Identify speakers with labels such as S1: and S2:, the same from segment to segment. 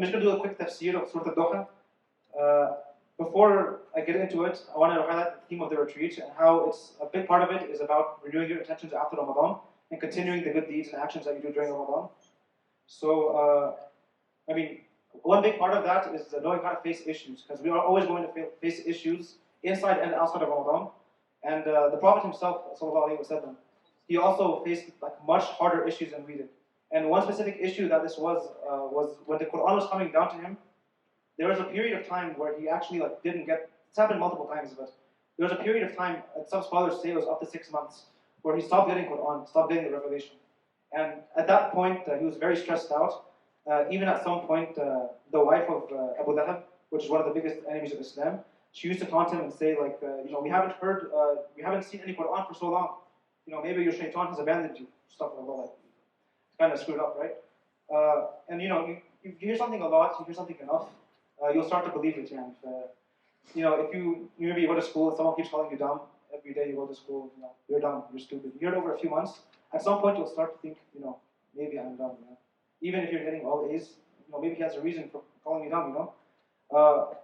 S1: I'm just going to do a quick tafseer of Surat Ad-Duha. Before I get into it, I want to highlight the theme of the retreat and how it's a big part of it is about renewing your intentions after Ramadan and continuing the good deeds and actions that you do during Ramadan. So, one big part of that is knowing how to face issues, because we are always going to face issues inside and outside of Ramadan. And the Prophet himself, sallallahu alaihi wasallam, he also faced like much harder issues than we did. And one specific issue that this was when the Quran was coming down to him. There was a period of time where he actually didn't get. It's happened multiple times, but there was a period of time. Some scholars say it was up to 6 months where he stopped getting Quran, stopped getting the revelation. And at that point, he was very stressed out. Even at some point, the wife of Abu Lahab, which is one of the biggest enemies of Islam, she used to taunt him and say, we haven't seen any Quran for so long. Maybe your shaitan has abandoned you. Stuff like that. It's kind of screwed up, right? And you hear something a lot, you hear something enough, you'll start to believe it. And if maybe you go to school and someone keeps calling you dumb every day, you go to school, you're dumb, you're stupid. You hear it over a few months. At some point, you'll start to think, maybe I'm dumb. Even if you're getting all A's, maybe he has a reason for calling you dumb.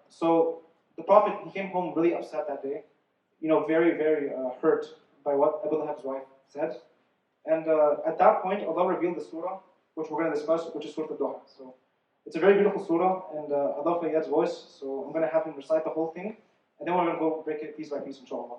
S1: So the Prophet, he came home really upset that day, very, very hurt by what Abu Lahab's wife said. And at that point, Allah revealed the surah, which we're going to discuss, which is Surah Ad-Duha. So it's a very beautiful surah, and I love Fayyad's voice, so I'm going to have him recite the whole thing, and then we're going to go break it piece by piece, inshallah.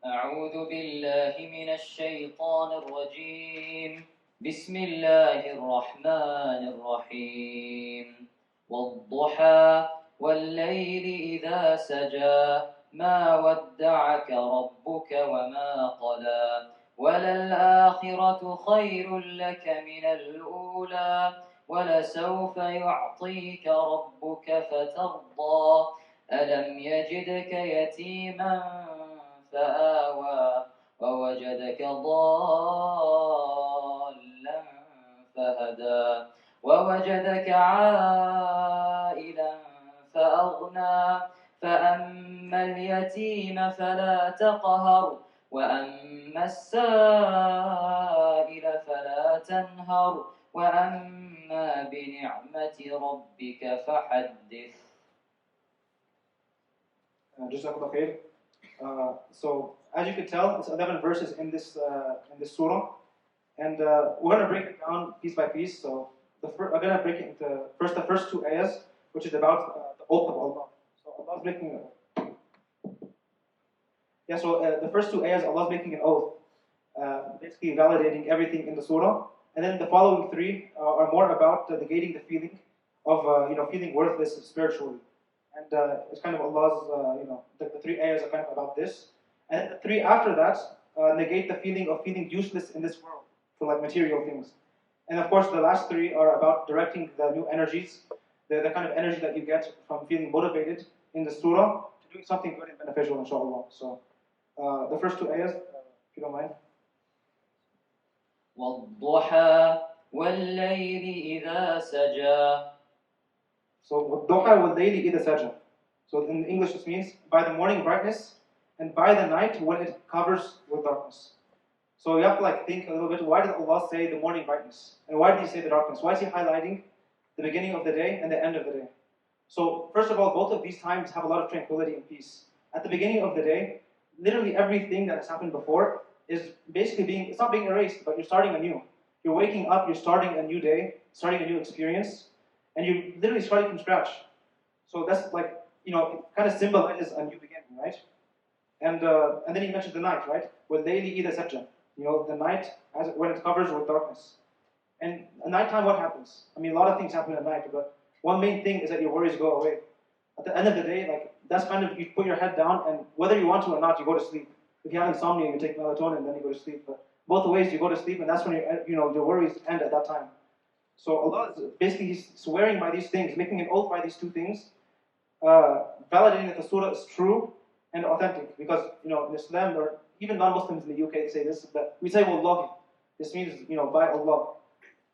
S2: أعوذ بالله من الشيطان الرجيم بسم الله الرحمن الرحيم والضحى والليل إذا سجى ما ودعك ربك وما قلى وللآخرة خير لك من الأولى ولسوف يعطيك ربك فترضى ألم يجدك يتيما فآوى ووجدك ضالا فهدى ووجدك عائلا فأغنى فأما اليتيم فلا تقهر وأما السائل فلا تنهر وأما بنعمة ربك فحدث.
S1: So as you can tell, it's 11 verses in this surah, and we're going to break it down piece by piece. So we're going to break it into the first two ayahs, which is about the oath of Allah. So Allah's making the first two ayahs, Allah's making an oath, basically validating everything in the surah, and then the following three are more about negating the feeling of feeling worthless spiritually. And it's kind of Allah's, the three ayahs are kind of about this. And the three after that negate the feeling of feeling useless in this world for material things. And of course, the last three are about directing the new energies, the kind of energy that you get from feeling motivated in the surah to doing something good and beneficial, inshallah. So the first two ayahs, if you don't mind.
S2: وَالضُّحَى وَاللَّيْلِ إِذَا سَجَى.
S1: So وَالضُّحَى وَاللَّيْلِ إِذَا سَجَى. So in English this means by the morning brightness and by the night when it covers with darkness. So you have to think a little bit, why did Allah say the morning brightness? And why did He say the darkness? Why is He highlighting the beginning of the day and the end of the day? So first of all, both of these times have a lot of tranquility and peace. At the beginning of the day, literally everything that has happened before is basically it's not being erased, but you're starting anew. You're waking up, you're starting a new day, starting a new experience, and you're literally starting from scratch. So that's it kind of symbolizes a new beginning, right? And then He mentioned the night, right? وَاللَّيْلِ إِذَا سَجَّى. The night when it covers with darkness. And at nighttime, what happens? A lot of things happen at night, but one main thing is that your worries go away. At the end of the day, that's kind of, you put your head down, and whether you want to or not, you go to sleep. If you have insomnia, you take melatonin, and then you go to sleep. But both ways, you go to sleep, and that's when your worries end at that time. So Allah is basically, He's swearing by these things, making an oath by these two things, validating that the surah is true and authentic. Because in Islam, or even non-Muslims in the UK say this, but we say Wallahi. This means by Allah.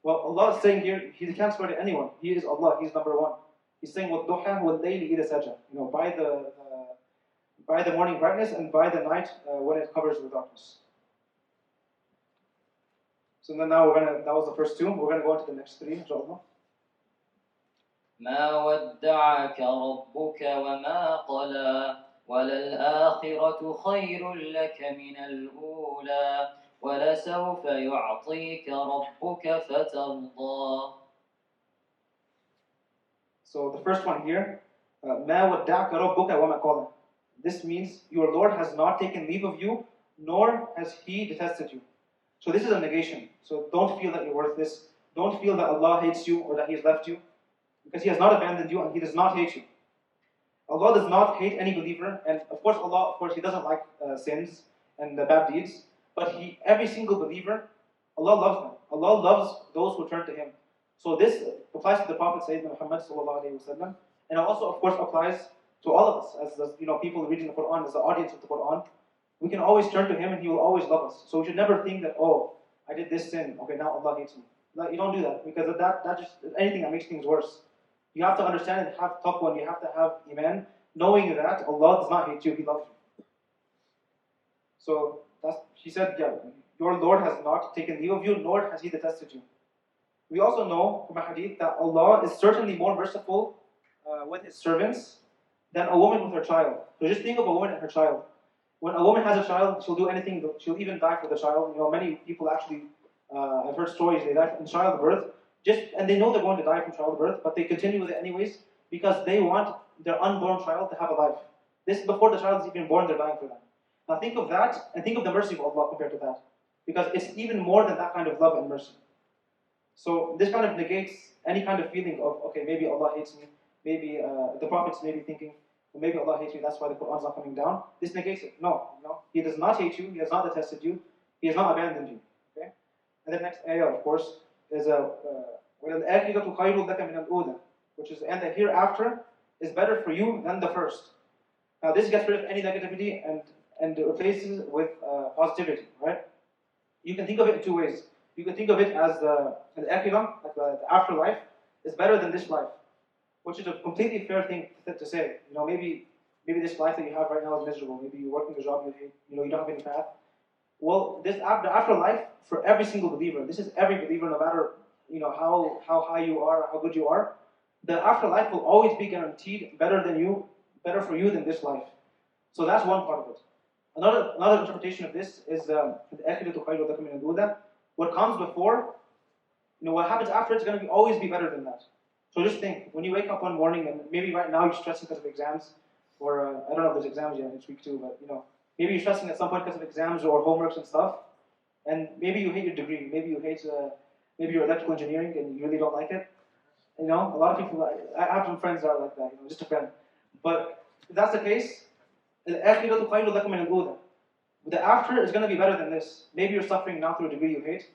S1: Well, Allah is saying here, He can't swear to anyone. He is Allah. He's number one. He's saying وَالضُّحَى وَاللَّيْلِ إِذَا سَجَى. By the morning brightness and by the night when it covers with darkness. So then now that was the first two. We're going to go into the next three, inshallah.
S2: ما ودعك ربك وما قلى وللآخرة خير لك من الأولى ولسوف يعطيك ربك فترضى.
S1: So the first one here, ما ودعك ربك وما قلى. This means your Lord has not taken leave of you, nor has He detested you. So this is a negation. So don't feel that you're worthless. Don't feel that Allah hates you or that He has left you, because He has not abandoned you and He does not hate you. Allah does not hate any believer, and of course Allah, He doesn't like sins and bad deeds, but every single believer, Allah loves them. Allah loves those who turn to Him. So this applies to the Prophet Sayyidina Muhammad sallallahu alaihi wasallam, and it also of course applies to all of us as the people reading the Quran, as the audience of the Quran. We can always turn to Him and He will always love us. So we should never think that, oh, I did this sin, okay, now Allah hates me. No, you don't do that, because that just anything that makes things worse. You have to understand and have taqwa, and you have to have iman, knowing that Allah does not hate you, He loves you. So she said, yeah, your Lord has not taken leave of you, nor has He detested you. We also know from a hadith that Allah is certainly more merciful with His servants than a woman with her child. So just think of a woman and her child. When a woman has a child, she'll do anything, she'll even die for the child. Many people actually, I've heard stories, they die from childbirth, and they know they're going to die from childbirth, but they continue with it anyways, because they want their unborn child to have a life. This is before the child is even born, they're dying for them. Now think of that, and think of the mercy of Allah compared to that, because it's even more than that kind of love and mercy. So this kind of negates any kind of feeling of, okay, maybe Allah hates me, maybe the Prophet's maybe thinking, well, maybe Allah hates me, that's why the Quran's not coming down. This negates it. No, He does not hate you, He has not detested you, He has not abandoned you. Okay? And the next ayah, of course, is وَلَلْآخِرَةُ خَيْرٌ لَكَ مِنَ الْأُولَى, which is, and the hereafter is better for you than the first. Now this gets rid of any negativity and replaces with positivity, right? You can think of it in two ways. You can think of it as the akhirah, like the afterlife, is better than this life, which is a completely fair thing to say. Maybe this life that you have right now is miserable. Maybe you're working a job you hate. You don't have any path. Well, the afterlife for every single believer. This is every believer, no matter how high you are, how good you are. The afterlife will always be guaranteed better for you than this life. So that's one part of it. Another interpretation of this is the akhiratu khayrun lakum min al-ula. What comes before, what happens after, it's going to always be better than that. So just think, when you wake up one morning, and maybe right now you're stressing because of exams, or I don't know if there's exams yet, it's week 2, but maybe you're stressing at some point because of exams or homeworks and stuff, and maybe you hate your degree, maybe you hate, maybe you're electrical engineering and you really don't like it. A lot of people, I have some friends that are like that, just a friend. But if that's the case, the after is going to be better than this. Maybe you're suffering now through a degree you hate,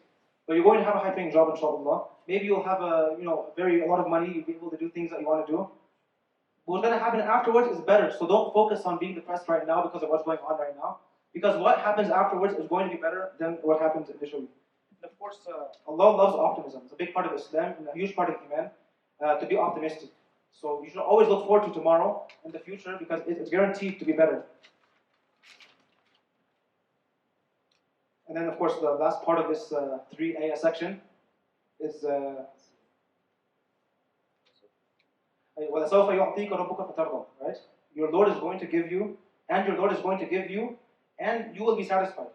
S1: but you're going to have a high-paying job, inshallah. Maybe you'll have a lot of money. You'll be able to do things that you want to do. But what's going to happen afterwards is better. So don't focus on being depressed right now because of what's going on right now. Because what happens afterwards is going to be better than what happens initially. And of course, Allah loves optimism. It's a big part of Islam and a huge part of Iman to be optimistic. So you should always look forward to tomorrow and the future because it's guaranteed to be better. And then, of course, the last part of this 3 ayah section is وَلَسَوْفَ يُعْطِيكَ رَبُّكَ فَتَرْضَى, right? Your Lord is going to give you, and your Lord is going to give you, and you will be satisfied.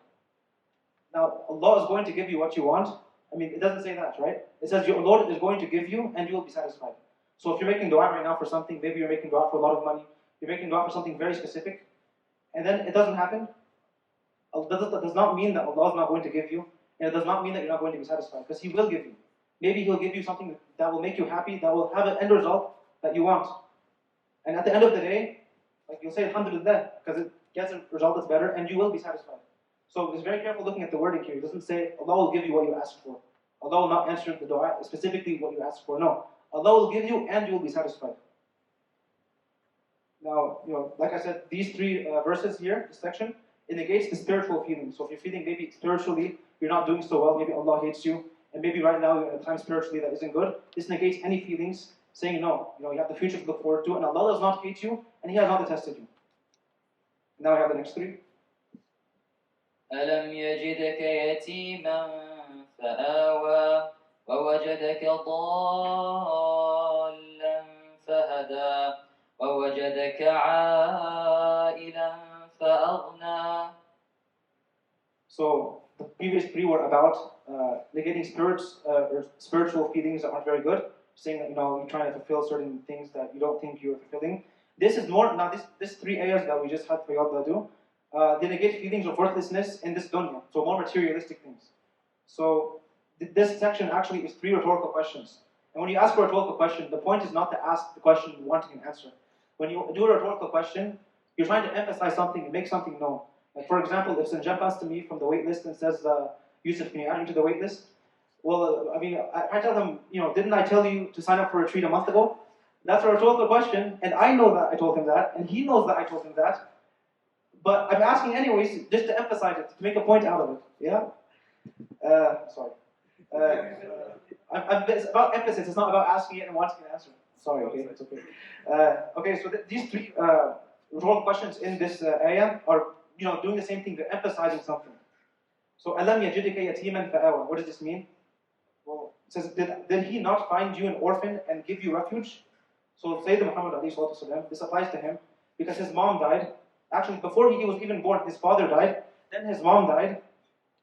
S1: Now, Allah is going to give you what you want. It doesn't say that, right? It says your Lord is going to give you, and you will be satisfied. So if you're making dua right now for something, maybe you're making dua for a lot of money, you're making dua for something very specific, and then it doesn't happen, that does not mean that Allah is not going to give you, and it does not mean that you're not going to be satisfied, because He will give you. Maybe He'll give you something that will make you happy, that will have an end result that you want. And at the end of the day, you'll say Alhamdulillah, because it gets a result that's better, and you will be satisfied. So just very careful looking at the wording here. It doesn't say Allah will give you what you ask for. Allah will not answer the dua specifically what you ask for. No. Allah will give you and you will be satisfied. Now, like I said, these 3 verses here, this section, it negates the spiritual feeling. So if you're feeling maybe spiritually you're not doing so well, maybe Allah hates you, and maybe right now you're in a time spiritually that isn't good, this negates any feelings, saying no, you have the future to look forward to, and Allah does not hate you, and He has not detested you. Now we have the next 3.
S2: أَلَمْ يَجِدْكَ يَتِيمًا فَآوَى وَوَجَدَكَ ضَالًّا فهدى ووجدك عائلا فأغنى.
S1: So the previous three were about negating or spiritual feelings that aren't very good, saying that you're trying to fulfill certain things that you don't think you're fulfilling. This is more now. This three ayahs that we just had Fayyad do, they negate feelings of worthlessness in this dunya, so more materialistic things. So this section actually is three rhetorical questions. And when you ask a rhetorical question, the point is not to ask the question wanting an answer. When you do a rhetorical question, you're trying to emphasize something and make something known. Like for example, if Sanjay comes to me from the wait list and says, Yusuf, can you add me to the wait list? Well, I tell them, didn't I tell you to sign up for a retreat a month ago? That's a rhetorical question, and I know that I told him that, and he knows that I told him that. But I'm asking anyways, just to emphasize it, to make a point out of it. Yeah? Sorry. It's about emphasis, it's not about asking it and wanting an answer. Sorry, okay, it's okay. Okay, so these three rhetorical questions in this ayah are doing the same thing, they're emphasizing something. So, أَلَمْ يَجِدْكَ يَتِيمًا فَآوَى. What does this mean? Well, it says, did he not find you an orphan and give you refuge? So Sayyidina Muhammad, this applies to him, because his mom died. Actually, before he was even born, his father died, then his mom died,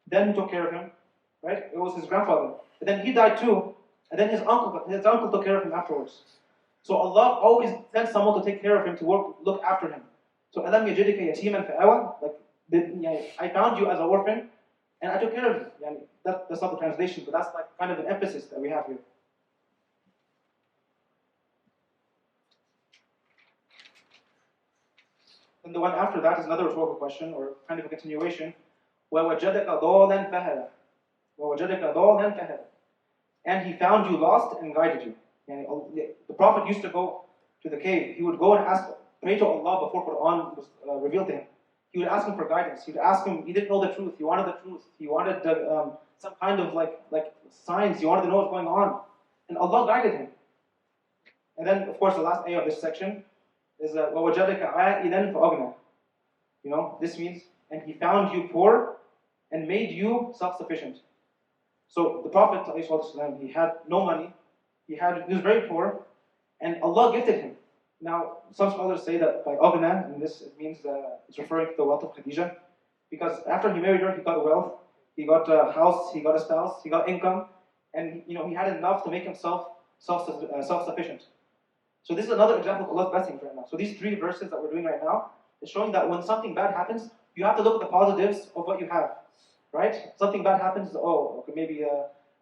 S1: then he took care of him, right? It was his grandfather. And then he died too, and then his uncle took care of him afterwards. So Allah always sends someone to take care of him, to look after him. So أَلَمْ يَجِدْكَ يَتِيمًا فَآوَى, like, I found you as an orphan, and I took care of you. That's not the translation, but that's like kind of an emphasis that we have here. Then the one after that is another rhetorical question, or kind of a continuation. وَوَجَدَكَ ضَالًا فَهَدَى. وَوَجَدَكَ ضَالًا فَهَدَى. And he found you lost and guided you. The Prophet used to go to the cave. He would go and pray to Allah before Quran was revealed to him. He would ask him for guidance. He would ask him. He didn't know the truth. He wanted the truth. He wanted some kind of like signs. He wanted to know what's going on, and Allah guided him. And then, of course, the last ayah of this section is وَوَجَدَكَ عَائِلًا فَأَغْنَى. This means, and he found you poor and made you self-sufficient. So the Prophet, he had no money. He was very poor, and Allah gifted him. Now, some scholars say that by aghna, and this it means it's referring to the wealth of Khadija, because after he married her, he got wealth, he got a house, he got a spouse, he got income, and he had enough to make himself self-sufficient. So this is another example of Allah's blessings right now. So these three verses that we're doing right now is showing that when something bad happens, you have to look at the positives of what you have, right? Something bad happens, okay, maybe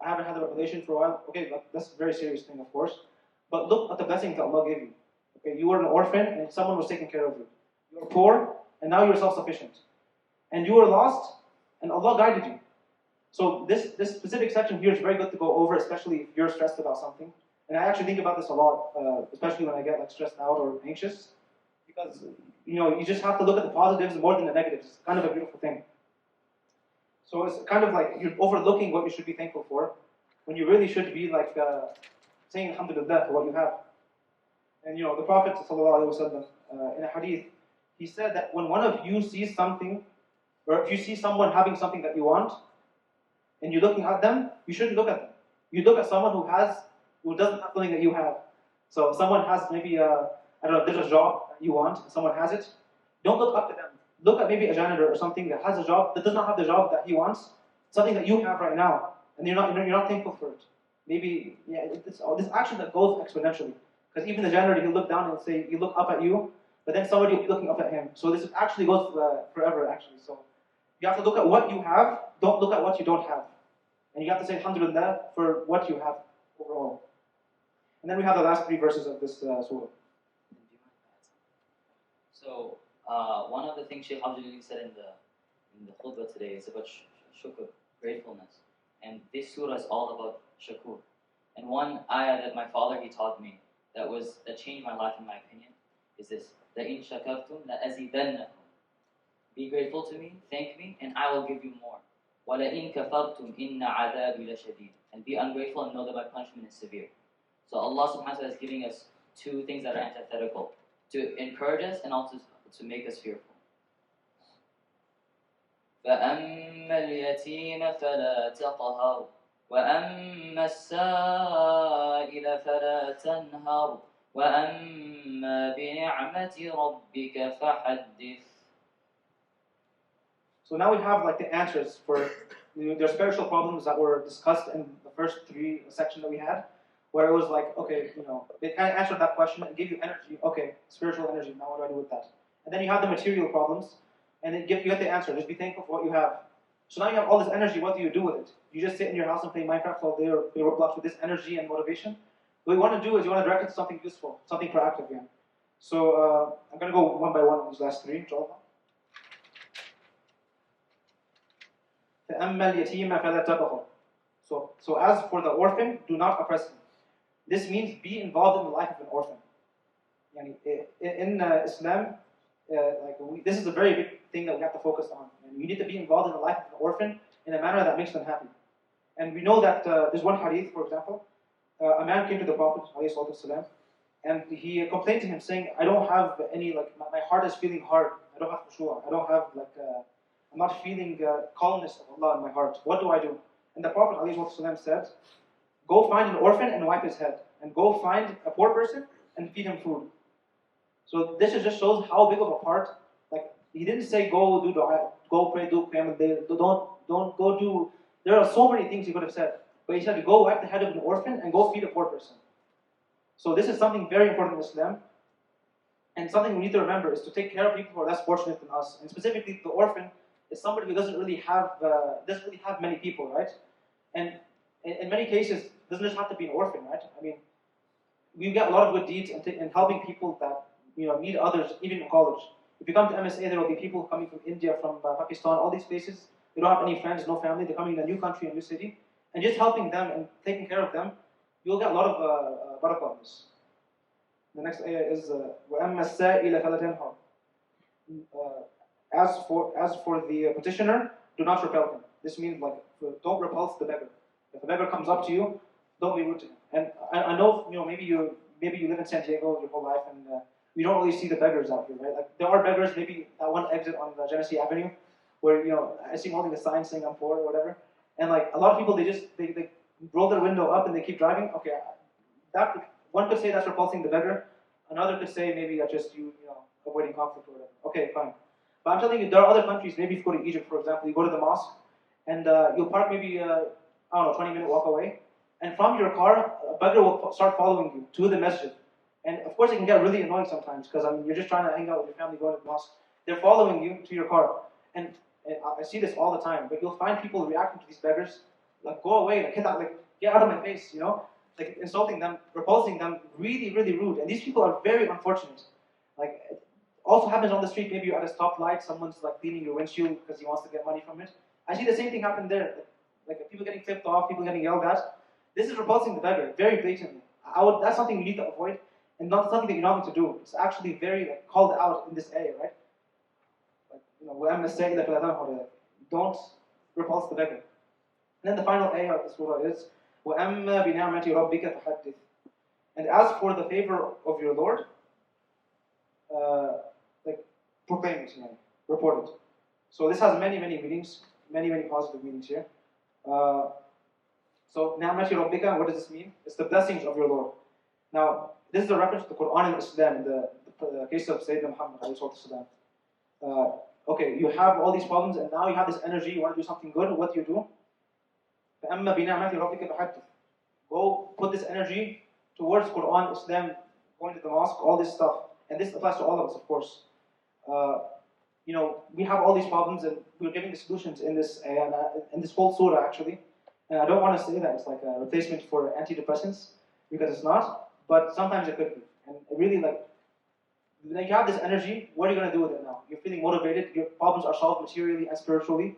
S1: I haven't had a revelation for a while. Okay, that's a very serious thing, of course. But look at the blessings that Allah gave you. Okay, you were an orphan and someone was taking care of you. You were poor and now you're self-sufficient. And you were lost and Allah guided you. So this specific section here is very good to go over, especially if you're stressed about something. And I actually think about this a lot, especially when I get stressed out or anxious, because you just have to look at the positives more than the negatives. It's kind of a beautiful thing. So it's kind of like you're overlooking what you should be thankful for, when you really should be saying alhamdulillah for what you have. And the Prophet ﷺ, in a hadith, he said that when one of you sees something, or if you see someone having something that you want, and you're looking at them, you shouldn't look at them. You look at someone who doesn't have something that you have. So if someone has maybe there's a job that you want, and someone has it, don't look up to them. Look at maybe a janitor or something that has a job that does not have the job that he wants, something that you have right now, and you're not thankful for it. Maybe it's this action that goes exponentially. Because even the janitor, he'll look down and say, he'll look up at you, but then somebody will be looking up at him. So this actually goes forever, actually. So you have to look at what you have, don't look at what you don't have. And you have to say alhamdulillah for what you have overall. And then we have the last three verses of this surah.
S2: So one of the things Shaykh Abdul said in the khutbah today is about shukr, gratefulness. And this surah is all about shakur. And one ayah that my father, he taught me, that changed my life in my opinion, is this: لَإِن شَكَرْتُمْ لَأَزِيدَنَّكُمْ. Be grateful to me, thank me, and I will give you more. وَلَإِن كَفَرْتُمْ إِنَّ عَذَابِي لَشَدِيدٌ. And be ungrateful and know that my punishment is severe. So Allah subhanahu wa ta'ala is giving us two things that are antithetical, to encourage us and also to make us fearful. فَأَمَّا الْيَتِيمَ فَلَا تَقْهَرْ وَأَمَّا السَّائِلَ فَلَا تَنْهَرْ وَأَمَّا بِنِعْمَةِ رَبِّكَ فَحَدِّثْ.
S1: So now we have like the answers for their spiritual problems that were discussed in the first 3 sections that we had, where it was like, okay, they kind of answered that question and gave you energy. Okay, spiritual energy. Now what do I do with that? And then you have the material problems, and you get the answer. Just be thankful for what you have. So now you have all this energy. What do you do with it? You just sit in your house and play Minecraft all day, or play Roblox with this energy and motivation. What you want to do is you want to direct it to something useful, something proactive. Yeah. So I'm going to go one by one on these last 3. inshallah. So as for the orphan, do not oppress him. This means be involved in the life of an orphan. In Islam, this is a very big thing that we have to focus on. And you need to be involved in the life of an orphan in a manner that makes them happy. And we know that there's one hadith, for example, a man came to the Prophet ﷺ, and he complained to him saying, I don't have any, my heart is feeling hard. I don't have khushu'ah. I don't have, I'm not feeling calmness of Allah in my heart. What do I do? And the Prophet ﷺ said, go find an orphan and wipe his head. And go find a poor person and feed him food. So this just shows how big of a part, he didn't say go do dua, go pray, do qiyam al-layl, don't go do, there are so many things he could have said. But he said to go wipe the head of an orphan and go feed a poor person. So this is something very important in Islam. And something we need to remember is to take care of people who are less fortunate than us. And specifically the orphan is somebody who doesn't really have many people, right? And in many cases, it doesn't just have to be an orphan, right? I mean, we get a lot of good deeds in helping people that need others, even in college. If you come to MSA, there will be people coming from India, from Pakistan, all these places. They don't have any friends, no family. They're coming in a new country, a new city, and just helping them and taking care of them, you'll get a lot of barakah on this. The next ayah is وَأَمَّا السَّائِلَ فَلَا تَنْهَرْ. As for the petitioner, do not repel him. This means don't repulse the beggar. If a beggar comes up to you, don't be rude to him. And I know maybe you live in San Diego your whole life and you don't really see the beggars out here, right? There are beggars maybe at one exit on Genesee Avenue, where I see them holding a sign saying I'm poor or whatever. And a lot of people they roll their window up and they keep driving. Okay, that one could say that's repulsing the beggar. Another could say maybe that's just you avoiding conflict or whatever. Okay, fine. But I'm telling you, there are other countries. Maybe if you go to Egypt, for example, you go to the mosque, and you'll park maybe 20-minute walk away, and from your car, a beggar will start following you to the masjid. And of course, it can get really annoying sometimes because you're just trying to hang out with your family, going to the mosque. They're following you to your car, and I see this all the time. But you'll find people reacting to these beggars, go away, get out of my face, insulting them, repulsing them, really, really rude. And these people are very unfortunate. It also happens on the street. Maybe you're at a stoplight, someone's cleaning your windshield because he wants to get money from it. I see the same thing happen there. People getting flipped off, people getting yelled at. This is repulsing the beggar very blatantly. That's something you need to avoid, and not something that you're not going to do. It's actually very called out in this ayah, right? Don't repulse the beggar. And then the final ayah of the surah is وَأَمَّا بِنِعْمَةِ رَبِّكَ فَحَدِّثْ. And as for the favor of your Lord, proclaim it, report it. So this has many, many meanings, many, many positive meanings here. So نِعْمَةِ رَبِّكَ, what does this mean? It's the blessings of your Lord. Now, this is a reference to the Quran and Islam in the case of Sayyidina Muhammad. Okay, you have all these problems and now you have this energy, you want to do something good, what do you do? فَأَمَّا بِنِعْمَةِ رَبِّكَ فَحَدِّثْ. Go put this energy towards Quran, Islam, going to the mosque, all this stuff. And this applies to all of us, of course. We have all these problems and we're giving the solutions in this whole surah actually. And I don't want to say that it's a replacement for antidepressants, because it's not, but sometimes it could be. And really when you have this energy, what are you going to do with it now? You're feeling motivated, your problems are solved materially and spiritually.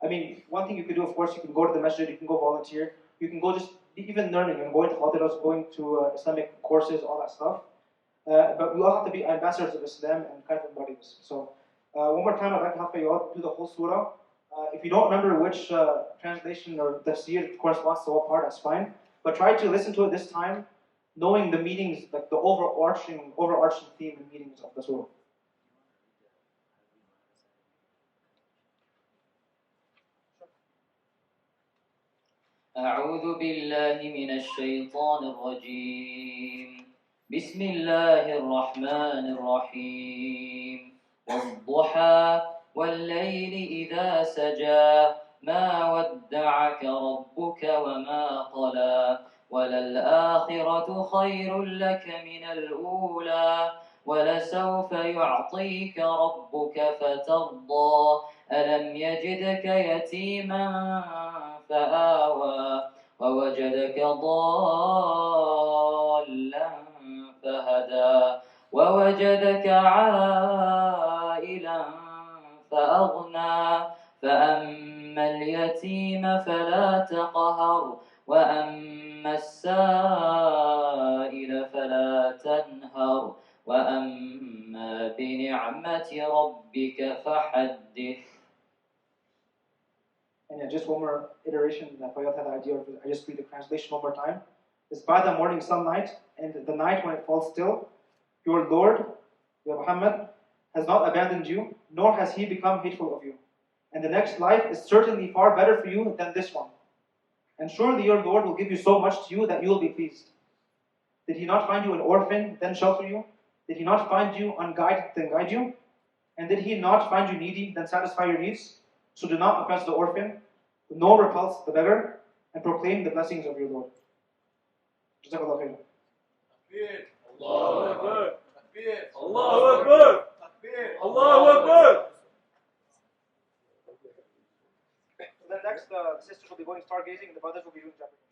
S1: I mean, one thing you could do, of course, you can go to the masjid, you can go volunteer, you can go just even learning and going to khatiras, going to Islamic courses, all that stuff. But we all have to be ambassadors of Islam and kind of embody this. So one more time, I'd like to have Fayyad do the whole surah. If you don't remember which translation or tafseer corresponds to what part, that's fine. But try to listen to it this time, knowing the meanings, the overarching theme and meanings of the surah.
S2: أعوذ بالله من الشيطان الرجيم بسم الله الرحمن الرحيم والضحى والليل إذا سجى ما ودعك ربك وما قلى وللآخرة خير لك من الأولى ولسوف يعطيك ربك فترضى ألم يجدك يتيما فآوى ووجدك ضالا فهدى ووجدك عائلا فأغنى فأما اليتيم فلا تقهر وأما السائل فلا تنهر وأما بنعمة ربك فحدث.
S1: And yeah, just one more iteration that Fayyad had the idea of. I just read the translation one more time. It's by the morning sunlight and the night when it falls still, your Lord, Ya Muhammad, has not abandoned you, nor has He become hateful of you. And the next life is certainly far better for you than this one. And surely your Lord will give you so much to you that you will be pleased. Did He not find you an orphan, then shelter you? Did He not find you unguided, then guide you? And did He not find you needy, then satisfy your needs? So do not oppress the orphan, nor repulse the beggar, and proclaim the blessings of your Lord. Jazakallah khair.
S3: Takbir. Allahu Akbar. Takbir. Allahu Akbar. Takbir. Allahu Akbar.
S1: So then next, the sisters will be going stargazing and the brothers will be doing jeopardy.